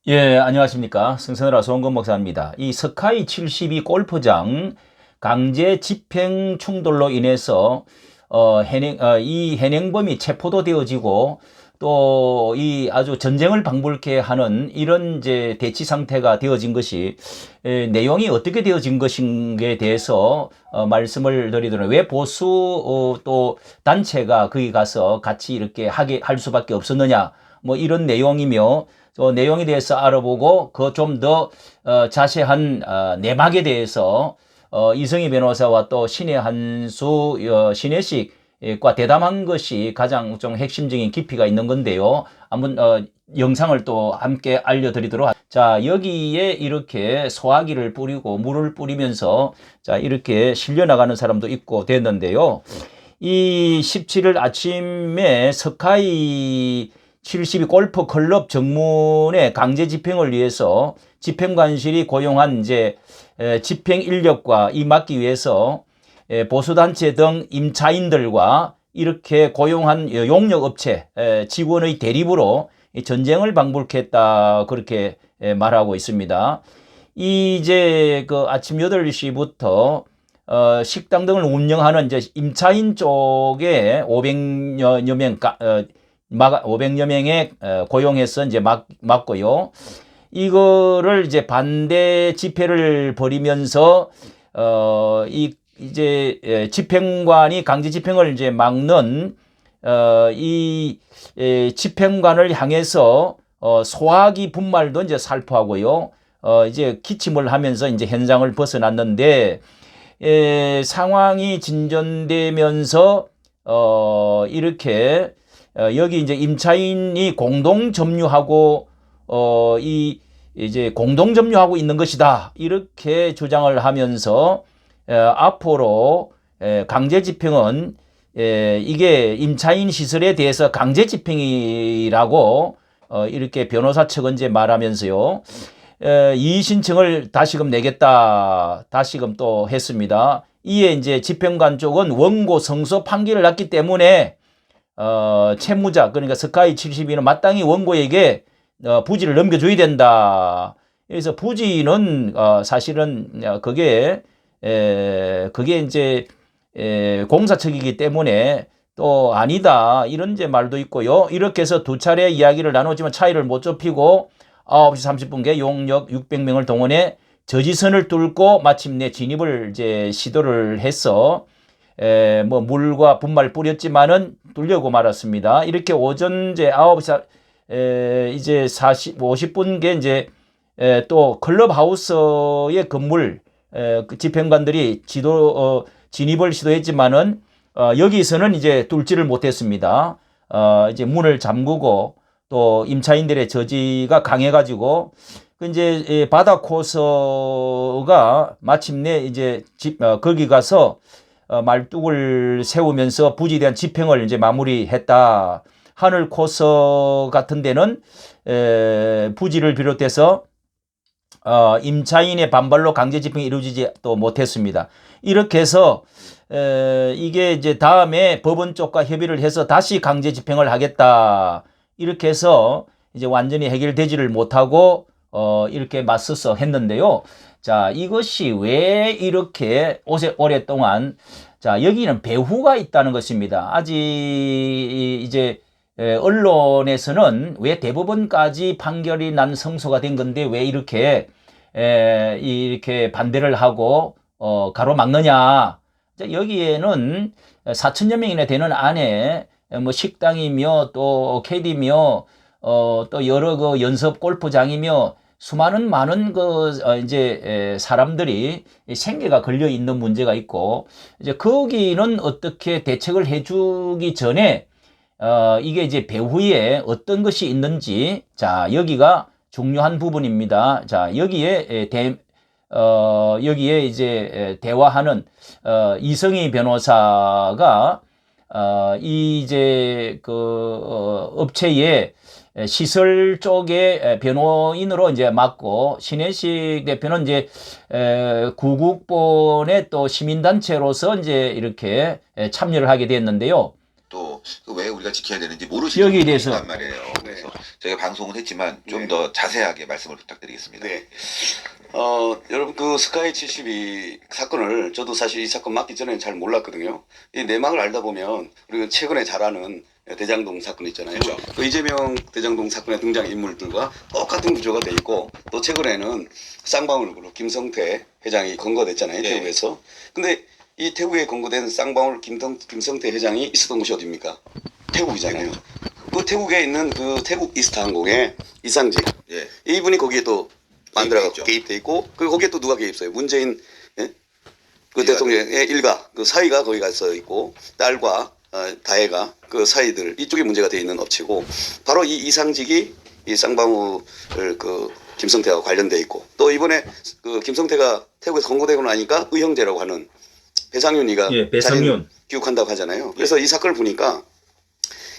예, 안녕하십니까. 승선이라 송건 목사입니다. 이 스카이 72 골프장 강제 집행 충돌로 인해서 이 현행범이 체포도 되어지고 또 이 아주 전쟁을 방불케 하는 이런 이제 대치 상태가 되어진 것이 내용이 어떻게 되어진 것인에 대해서 말씀을 드리도록 왜 보수 또 단체가 거기 가서 같이 이렇게 할 수밖에 없었느냐 뭐 이런 내용이며 내용에 대해서 알아보고 그 좀 더 자세한 내막에 대해서 이성희 변호사와 또 신의 한수 신혜식과 대담한 것이 가장 좀 핵심적인 깊이가 있는 건데요. 한번 영상을 또 함께 알려드리도록 자, 여기에 이렇게 소화기를 뿌리고 물을 뿌리면서 자, 이렇게 실려나가는 사람도 있고 됐는데요. 이 17일 아침에 스카이 72 골프 클럽 정문의 강제 집행을 위해서 집행관실이 고용한 이제 집행 인력과 이 막기 위해서 보수단체 등 임차인들과 이렇게 고용한 용역업체 직원의 대립으로 전쟁을 방불케 했다 그렇게 말하고 있습니다. 이제 그 아침 8시부터 식당 등을 운영하는 이제 임차인 쪽에 500여 명 500여 명에 고용해서 이제 막고요. 이거를 이제 반대 집회를 벌이면서 이제 집행관이 강제 집행을 이제 막는 이 집행관을 향해서 소화기 분말도 이제 살포하고요. 이제 기침을 하면서 이제 현장을 벗어났는데 상황이 진전되면서 이렇게 여기 이제 임차인이 공동 점유하고 이제 공동 점유하고 있는 것이다 이렇게 주장을 하면서 앞으로 강제 집행은 이게 임차인 시설에 대해서 강제 집행이라고 이렇게 변호사 측은 이제 말하면서요. 이의 신청을 다시금 내겠다 다시금 또 했습니다. 이에 이제 집행관 쪽은 원고 성소 판결을 났기 때문에 채무자 그러니까 스카이 72는 마땅히 원고에게 부지를 넘겨줘야 된다. 그래서 부지는 사실은 그게 이제 공사 측이기 때문에 또 아니다 이런 이제 말도 있고요. 이렇게 해서 두 차례 이야기를 나누지만 차이를 못 좁히고 9시 30분께 용역 600명을 동원해 저지선을 뚫고 마침내 진입을 이제 시도를 해서 뭐 물과 분말 뿌렸지만은 뚫려고 말았습니다. 이렇게 오전 이제 9시 이제 50분께 이제 또 클럽하우스의 건물 그 집행관들이 진입을 시도했지만은 여기서는 이제 뚫지를 못했습니다. 이제 문을 잠그고 또 임차인들의 저지가 강해가지고 이제 바다 코스가 마침내 이제 거기 가서 말뚝을 세우면서 부지에 대한 집행을 이제 마무리했다. 하늘 코스 같은 데는 부지를 비롯해서 임차인의 반발로 강제 집행이 이루어지지 또 못했습니다. 이렇게 해서 이게 이제 다음에 법원 쪽과 협의를 해서 다시 강제 집행을 하겠다. 이렇게 해서 이제 완전히 해결되지를 못하고 이렇게 맞서서 했는데요. 자, 이것이 왜 이렇게 오랫동안 자, 여기는 배후가 있다는 것입니다. 아직 이제 언론에서는 왜 대법원까지 판결이 난 성소가 된 건데 왜 이렇게 반대를 하고 가로막느냐. 자, 여기에는 4천여 명이나 되는 안에 뭐 식당이며 또 캐디며 또 여러 그 연습 골프장이며 수많은 많은 이제 사람들이 생계가 걸려 있는 문제가 있고 이제 거기는 어떻게 대책을 해주기 전에 이게 이제 배후에 어떤 것이 있는지 자 여기가 중요한 부분입니다. 자 여기에 여기에 이제 대화하는 이성희 변호사가 이제 그 업체의 시설 쪽에 변호인으로 이제 맡고 신혜식 대표는 이제 구국본의 또 시민단체로서 이제 이렇게 참여를 하게 됐는데요. 또 왜 우리가 지켜야 되는지 모르시는 여기에 대해서 말이에요. 그래서 저희가 방송을 했지만 좀 네. 더 자세하게 말씀을 부탁드리겠습니다. 네. 여러분 그 스카이 72 사건을 저도 사실 이 사건 맡기 전에는 잘 몰랐거든요. 이 내막을 알다 보면 우리가 최근에 잘 아는 대장동 사건 있잖아요. 그렇죠. 그 이재명 대장동 사건의 등장 인물들과 똑같은 구조가 돼 있고 또 최근에는 쌍방울그룹 김성태 회장이 검거됐잖아요. 네. 태국에서. 근데 이 태국에 검거된 쌍방울 김성태 회장이 있었던 곳이 어디입니까? 태국이잖아요. 그 태국에 있는 그 태국 이스타 항공의 이상직 예. 이분이 거기에 또 만들어갖고 있죠. 개입돼 있고 그 거기에 또 누가 개입해요? 문재인 예? 그 일가. 대통령의 일가 그 사위가 거기 가서 있고 딸과 다혜가 그 사위들 이쪽에 문제가 돼 있는 업체고 바로 이 이상직이 이 쌍방울을 그 김성태와 관련돼 있고 또 이번에 그 김성태가 태국에서 검거되고 나니까 의형제라고 하는 배상윤이가 예, 배상윤. 교육한다고 하잖아요. 그래서 이 사건을 보니까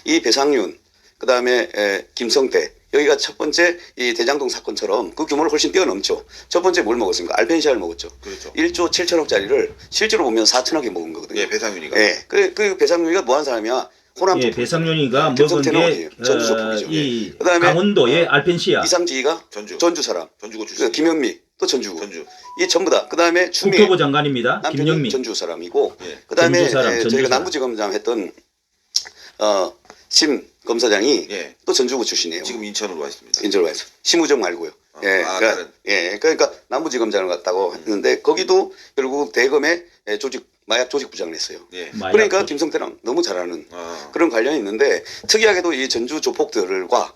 이 배상윤 그다음에 김성태 여기가 첫 번째 이 대장동 사건처럼 그 규모를 훨씬 뛰어넘죠. 첫 번째 뭘 먹었습니까? 알펜시아를 먹었죠. 그렇죠. 1조 7천억짜리를 실제로 보면 4천억에 먹은 거거든요. 예, 배상윤이가. 예. 그 배상윤이가 뭐 한 사람이야? 호남 예, 쪽 배상윤이가 먹은 김성태는 게 어디예요? 전주 족북이죠. 이 그다음에 강원도의 알펜시아, 이상지가 전주 사람. 전주고 출신. 김현미 또 전주고. 전주. 이 전부 다. 그다음에 추미애 국토부 장관입니다. 남편이 김영민. 전주 사람이고 예. 그다음에 전주 사람, 전주 저희가 사람. 남부지검장 했던 심 검사장이 예. 또 전주구 출신이에요. 지금 인천으로 와 있습니다. 인천으로 와서 심우정 말고요. 아, 예, 아, 그러니까, 다른. 예, 그러니까 남부지검장을 갔다고 했는데 거기도 결국 대검의 마약 조직 부장을 했어요. 예. 마약 그러니까 조직. 김성태랑 너무 잘 아는 아. 그런 관련이 있는데 특이하게도 이 전주 조폭들과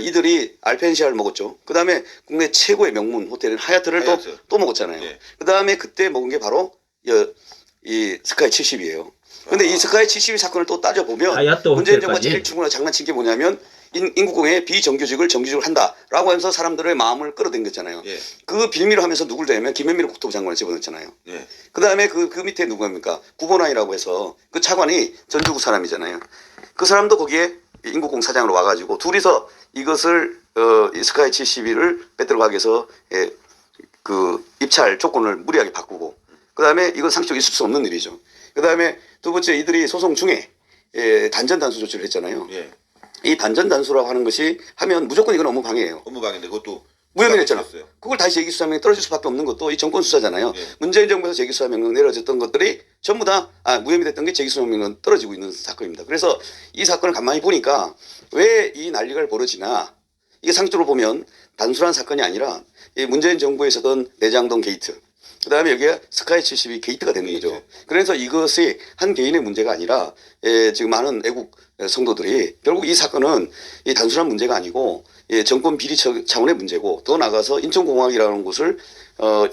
이들이 알펜시아를 먹었죠. 그 다음에 국내 최고의 명문 호텔인 하얏트를 하얏트. 또 먹었잖아요. 예. 그 다음에 그때 먹은 게 바로 이 스카이 70이에요. 근데 이 스카이 72 사건을 또 따져보면 하얏트 문재인 정부가 호텔까지. 제일 충분히 장난친 게 뭐냐면 인국공의 비정규직을 정규직으로 한다라고 하면서 사람들의 마음을 끌어당겼잖아요. 예. 그 빌미로 하면서 누굴 대면 김현미를 국토부 장관을 집어넣었잖아요. 예. 그 다음에 그 밑에 누구입니까? 구본아이라고 해서 그 차관이 전주구 사람이잖아요. 그 사람도 거기에 인국공 사장으로 와가지고 둘이서 이것을 이 스카이 71을 빼들어가기 위해서 그 입찰 조건을 무리하게 바꾸고 그 다음에 이건 상식적으로 있을 수 없는 일이죠. 그 다음에 두 번째 이들이 소송 중에 단전 단수 조치를 했잖아요. 예. 이 단전 단수라고 하는 것이 하면 무조건 이건 업무 방해예요. 업무방해인데 그것도 무혐의했잖아. 했어요. 그걸 다시 재기 수사명이 떨어질 수밖에 없는 것도 이 정권 수사잖아요. 예. 문재인 정부에서 재기 수사명령 내려졌던 것들이 전부 다 무혐의 됐던 게 재기 수사명령 떨어지고 있는 사건입니다. 그래서 이 사건을 가만히 보니까 왜 이 난리가 벌어지나 이게 상식적으로 보면 단순한 사건이 아니라 이 문재인 정부에서던 내장동 게이트 그다음에 여기가 스카이 72 게이트가 되는 거죠. 그래서 이것이 한 개인의 문제가 아니라 지금 많은 애국 성도들이 결국 이 사건은 이 단순한 문제가 아니고 정권 비리 차원의 문제고 더 나가서 인천공항이라는 곳을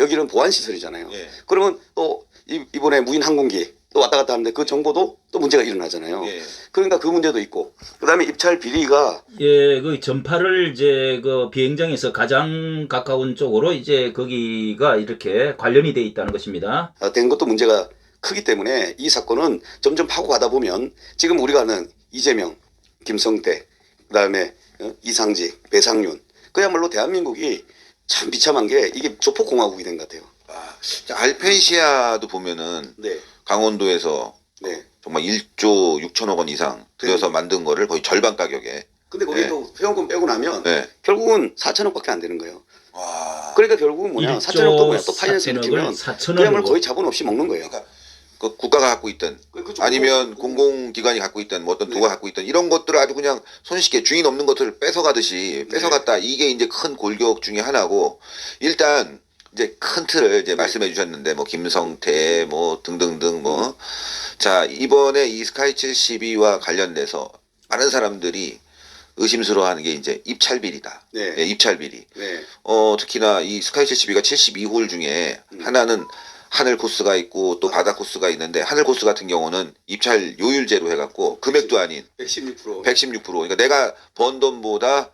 여기는 보안 시설이잖아요. 예. 그러면 또 이번에 무인 항공기 또 왔다 갔다 하는데 그 정보도 또 문제가 일어나잖아요. 예. 그러니까 그 문제도 있고 그다음에 입찰 비리가 예, 그 전파를 이제 그 비행장에서 가장 가까운 쪽으로 이제 거기가 이렇게 관련이 돼 있다는 것입니다. 된 것도 문제가 크기 때문에 이 사건은 점점 파고 가다 보면 지금 우리가 아는 이재명, 김성태, 그다음에 이상직, 배상윤 그야말로 대한민국이 참 비참한 게 이게 조폭공화국이 된 것 같아요. 아, 자, 알펜시아도 보면은 네, 강원도에서 네. 정말 1조 6천억 원 이상 들여서 만든 거를 거의 절반 가격에. 근데 거기도 회원권 빼고 나면 네. 결국은 4천억밖에 안 되는 거예요. 와. 그러니까 결국은 뭐냐 4천억 또 뭐야 또 파이낸스 4천억을 일으키면 4천억으로 그야말로 거의 자본 없이 먹는 거예요. 그러니까 그 국가가 갖고 있던 아니면 공공기관이 갖고 있던 뭐 어떤 도가 갖고 있던 이런 것들을 아주 그냥 손쉽게 주인 없는 것들을 뺏어가듯이 뺏어갔다. 이게 이제 큰 골격 중에 하나고 일단 이제 큰 틀을 이제 말씀해 주셨는데 뭐 김성태 뭐 등등등 뭐 자 이번에 이 스카이 72와 관련돼서 많은 사람들이 의심스러워하는 게 이제 입찰 비리다. 네. 예, 입찰 비리. 네, 특히나 이 스카이 72가 72홀 중에 하나는 하늘 코스가 있고 또 바다 코스가 있는데 하늘 코스 같은 경우는 입찰 요율제로 해갖고 금액도 아닌 116%. 116%. 그러니까 내가 번 돈보다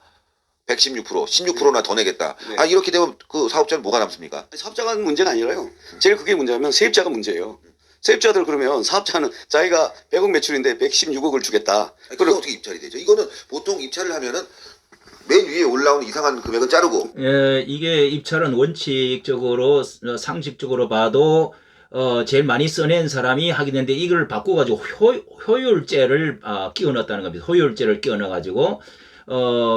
116%, 16%나 더 내겠다. 네. 아 이렇게 되면 그 사업자는 뭐가 남습니까? 사업자가 문제가 아니라요. 제일 그게 문제면 세입자가 문제예요. 세입자들 그러면 사업자는 자기가 100억 매출인데 116억을 주겠다. 아니, 그럼 어떻게 입찰이 되죠? 이거는 보통 입찰을 하면은 맨 위에 올라오는 이상한 금액은 자르고. 예, 이게 입찰은 원칙적으로 상식적으로 봐도 제일 많이 써낸 사람이 하게 되는데 이걸 바꿔가지고 효율제를 끼워 넣었다는 겁니다. 효율제를 끼워 넣어가지고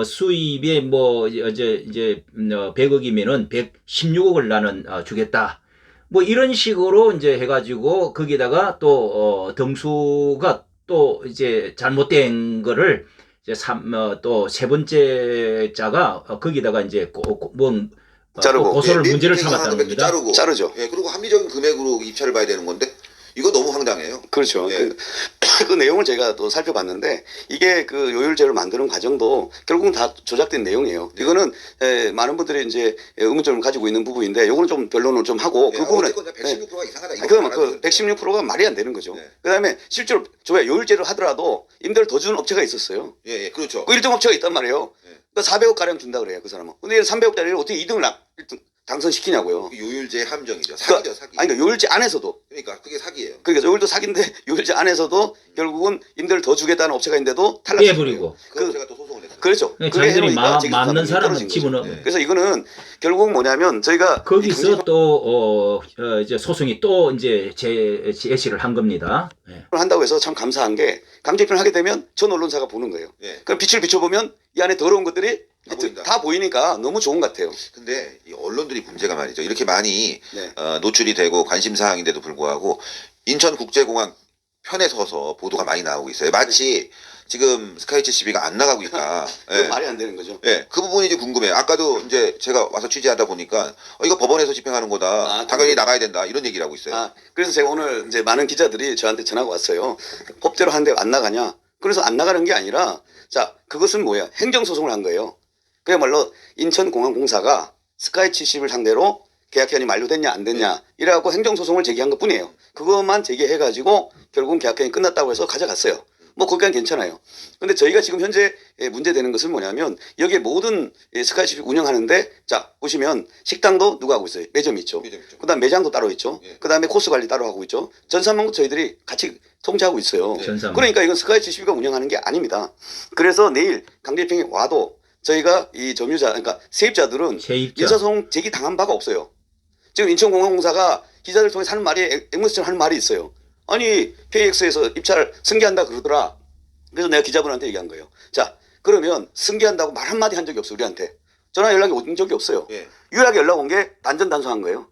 수입에 뭐 이제 100억이면은 116억을 나는 주겠다. 뭐 이런 식으로 이제 해가지고 거기다가 또 등수가 또 이제 잘못된 거를 이제 또 세 번째 자가 거기다가 이제 자르고. 고소를 문제를 민생상 삼았다는 하는 것도 겁니다. 자르고. 자르죠. 예, 그리고 합리적인 금액으로 입찰을 봐야 되는 건데 이거 너무 황당해요. 그렇죠. 예. 그 내용을 제가 또 살펴봤는데 이게 그 요율제를 만드는 과정도 결국은 다 조작된 내용이에요. 네. 이거는 많은 분들이 이제 의문점을 가지고 있는 부분인데 요거는 좀 변론을 좀 하고 예, 그 부분은 어쨌건 116%가 이상하다. 이거 그러면 말하는 그 116%가 말이 안 되는 거죠. 네. 그다음에 실제로 저야 요율제를 하더라도 임대를 더 주는 업체가 있었어요. 예, 그렇죠. 그 1등 업체가 있단 말이에요. 네. 그러니까 400억 가량 준다 그래요, 그 사람은. 근데 300억짜리를 어떻게 2등을 1등 당선시키냐고요. 그 요율제 함정이죠. 사기죠, 사기. 아니 그러니까 요율제 안에서도 그러니까 그게 사기예요. 그러니까 요율도 사기인데 요율제 안에서도 결국은 임대를 더 주겠다는 업체가 있는데도 탈락시켜요. 빼버리고. 그 업체가 또 소송을 했어요. 그렇죠. 네, 그게 자기들이 해놓으니까 맞는 사람은 떨어진 거죠. 집어넣어. 네. 그래서 이거는 결국 뭐냐면 저희가 거기서 또 이제 소송이 또 이제 제시를 한 겁니다. 네. 한다고 해서 참 감사한 게 강제표를 하게 되면 전 언론사가 보는 거예요. 예. 그럼 빛을 비춰보면 이 안에 더러운 것들이 다 보인다. 다 보이니까 너무 좋은 것 같아요. 근데 이 언론들이 문제가 말이죠. 이렇게 많이 네. 노출이 되고 관심 사항인데도 불구하고 인천국제공항 편에 서서 보도가 많이 나오고 있어요. 마치 지금 스카이 72가 안 나가고 있다. 그건 예. 말이 안 되는 거죠. 예, 그 부분이 이제 궁금해요. 아까도 이제 제가 와서 취재하다 보니까 이거 법원에서 집행하는 거다. 아, 당연히 나가야 된다. 이런 얘기를 하고 있어요. 그래서 제가 오늘 이제 많은 기자들이 저한테 전화가 왔어요. 법대로 하는데 안 나가냐? 그래서 안 나가는 게 아니라 자 그것은 뭐야? 행정소송을 한 거예요. 그야말로 인천공항공사가 스카이 70을 상대로 계약 기간이 만료됐냐 안 됐냐 이래갖고 행정소송을 제기한 것 뿐이에요. 그것만 제기해가지고 결국은 계약 기간이 끝났다고 해서 가져갔어요. 뭐 거기까지 괜찮아요. 근데 저희가 지금 현재 문제되는 것은 뭐냐면 여기에 모든 스카이 70 운영하는데 자 보시면 식당도 누가 하고 있어요? 매점이 있죠. 매점 있죠. 그다음 매장도 따로 있죠. 예. 그다음에 코스 관리 따로 하고 있죠. 전산망도 저희들이 같이 통제하고 있어요. 전산망. 그러니까 이건 스카이 70가 운영하는 게 아닙니다. 그래서 내일 강제집행이 와도 저희가 이 점유자 그러니까 세입자들은 세입자. 민사소송 제기 당한 바가 없어요. 지금 인천공항공사가 기자들 통해서 하는 말이 앵무새처럼 하는 말이 있어요. 아니 KX에서 입찰 승계한다 그러더라. 그래서 내가 기자분한테 얘기한 거예요. 자 그러면 승계한다고 말 한마디 한 적이 없어 우리한테. 전화 연락이 온 적이 없어요. 예. 유일하게 연락 온 게 단전 단수한 거예요.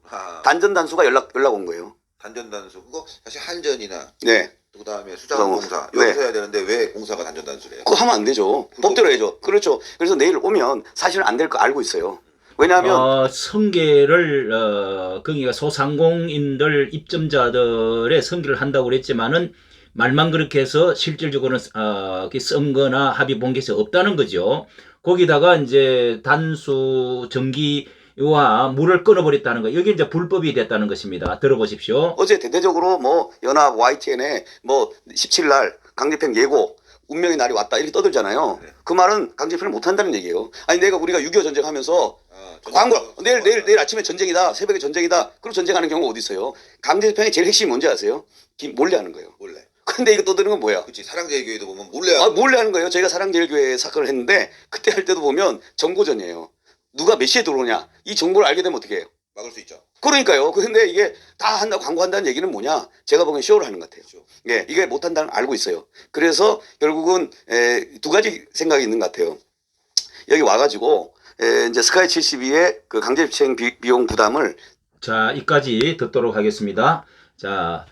단전 단수가 연락 온 거예요. 단전 단수 그거 사실 한전이나 네. 그다음에 수자원공사 네. 여기서 해야 되는데 왜 공사가 단전 단수래요? 그거 하면 안 되죠. 법대로 해야죠. 그렇죠. 그래서 내일 오면 사실은 안 될 거 알고 있어요. 왜냐하면 성계를 거기가 소상공인들 입점자들의 성계를 한다고 그랬지만은 말만 그렇게 해서 실질적으로는 쓴거나 합의 본 게 없다는 거죠. 거기다가 이제 단수 전기와 물을 끊어버렸다는 거. 여기 이제 불법이 됐다는 것입니다. 들어보십시오. 어제 대대적으로 뭐 연합 YTN에 뭐 17일 날 강제평 예고 운명의 날이 왔다 이렇게 떠들잖아요. 네. 그 말은 강제평을 못 한다는 얘기예요. 아니 우리가 6.25 전쟁하면서 광고 내일 아침에 전쟁이다 새벽에 전쟁이다 그리고 전쟁하는 경우가 어디 있어요? 강제집행의 제일 핵심이 뭔지 아세요? 몰래 하는 거예요. 몰래. 근데 이거 떠드는 건 뭐야? 그렇지 사랑제일교회도 보면 몰래 하고 몰래 하는 거예요. 저희가 사랑제일교회 사건을 했는데 그때 할 때도 보면 정보전이에요. 누가 몇 시에 들어오냐 이 정보를 알게 되면 어떻게 해요? 막을 수 있죠. 그러니까요. 근데 이게 다 한다고 광고한다는 얘기는 뭐냐? 제가 보기엔 쇼를 하는 것 같아요. 그렇죠. 예, 이게 못한다는 걸 알고 있어요. 그래서 결국은 두 가지 생각이 있는 것 같아요. 여기 와가지고 이제 스카이 72의 그 강제집행 비용 부담을 자, 이까지 듣도록 하겠습니다. 자,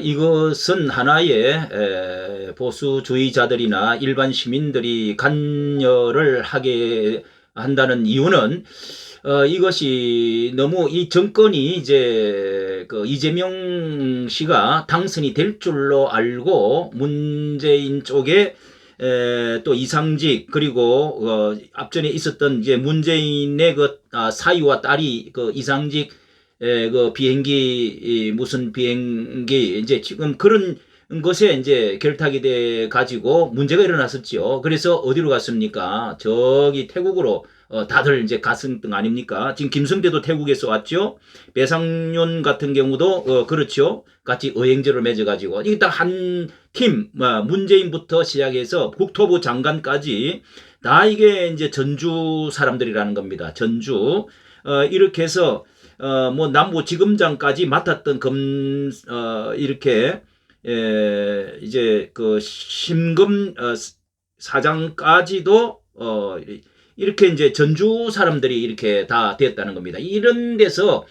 이것은 하나의 보수주의자들이나 일반 시민들이 관여를 하게 한다는 이유는 이것이 너무 이 정권이 이제 그 이재명 씨가 당선이 될 줄로 알고 문재인 쪽에 또 이상직 그리고 앞전에 있었던 이제 문재인의 그 사위와 딸이 그 이상직 그 비행기 무슨 비행기 이제 지금 그런 것에 이제 결탁이 돼 가지고 문제가 일어났었죠. 그래서 어디로 갔습니까? 저기 태국으로 다들 이제 갔은 등 아닙니까? 지금 김성태도 태국에서 왔죠. 배상윤 같은 경우도 그렇죠. 같이 의행제를 맺어가지고 이게 다 한 팀, 문재인부터 시작해서 국토부 장관까지 다 이게 이제 전주 사람들이라는 겁니다. 전주 이렇게 해서 뭐 남부지검장까지 맡았던 이렇게 이제 그 심금 사장까지도 이렇게 이제 전주 사람들이 이렇게 다 됐다는 겁니다. 이런 데서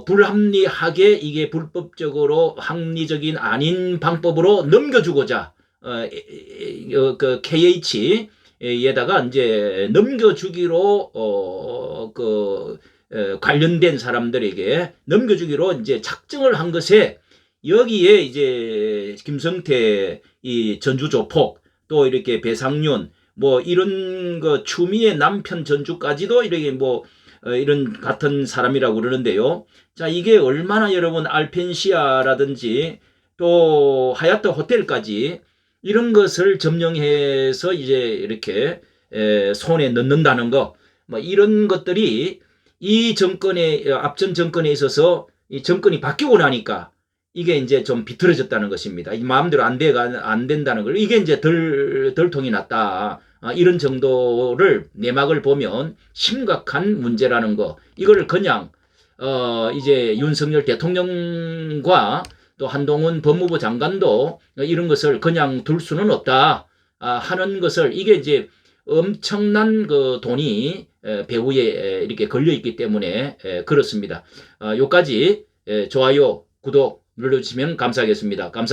불합리하게 이게 불법적으로 합리적인 아닌 방법으로 넘겨주고자 그 KH에다가 이제 넘겨주기로 관련된 사람들에게 넘겨주기로 이제 작정을 한 것에 여기에 이제 김성태 이 전주 조폭 또 이렇게 배상윤 뭐 이런 거 추미애 남편 전주까지도 이렇게 뭐 이런 같은 사람이라고 그러는데요. 자, 이게 얼마나 여러분 알펜시아라든지 또 하얏트 호텔까지 이런 것을 점령해서 이제 이렇게 손에 넣는다는 거, 뭐 이런 것들이 이 정권의 앞전 정권에 있어서 이 정권이 바뀌고 나니까 이게 이제 좀 비틀어졌다는 것입니다. 마음대로 안 된다는 걸 이게 이제 덜 통이 났다. 이런 정도를 내막을 보면 심각한 문제라는 거. 이걸 그냥 이제 윤석열 대통령과 또 한동훈 법무부 장관도 이런 것을 그냥 둘 수는 없다 하는 것을 이게 이제 엄청난 그 돈이 배후에 이렇게 걸려 있기 때문에 그렇습니다. 요까지 좋아요, 구독 눌러주시면 감사하겠습니다. 감사합니다.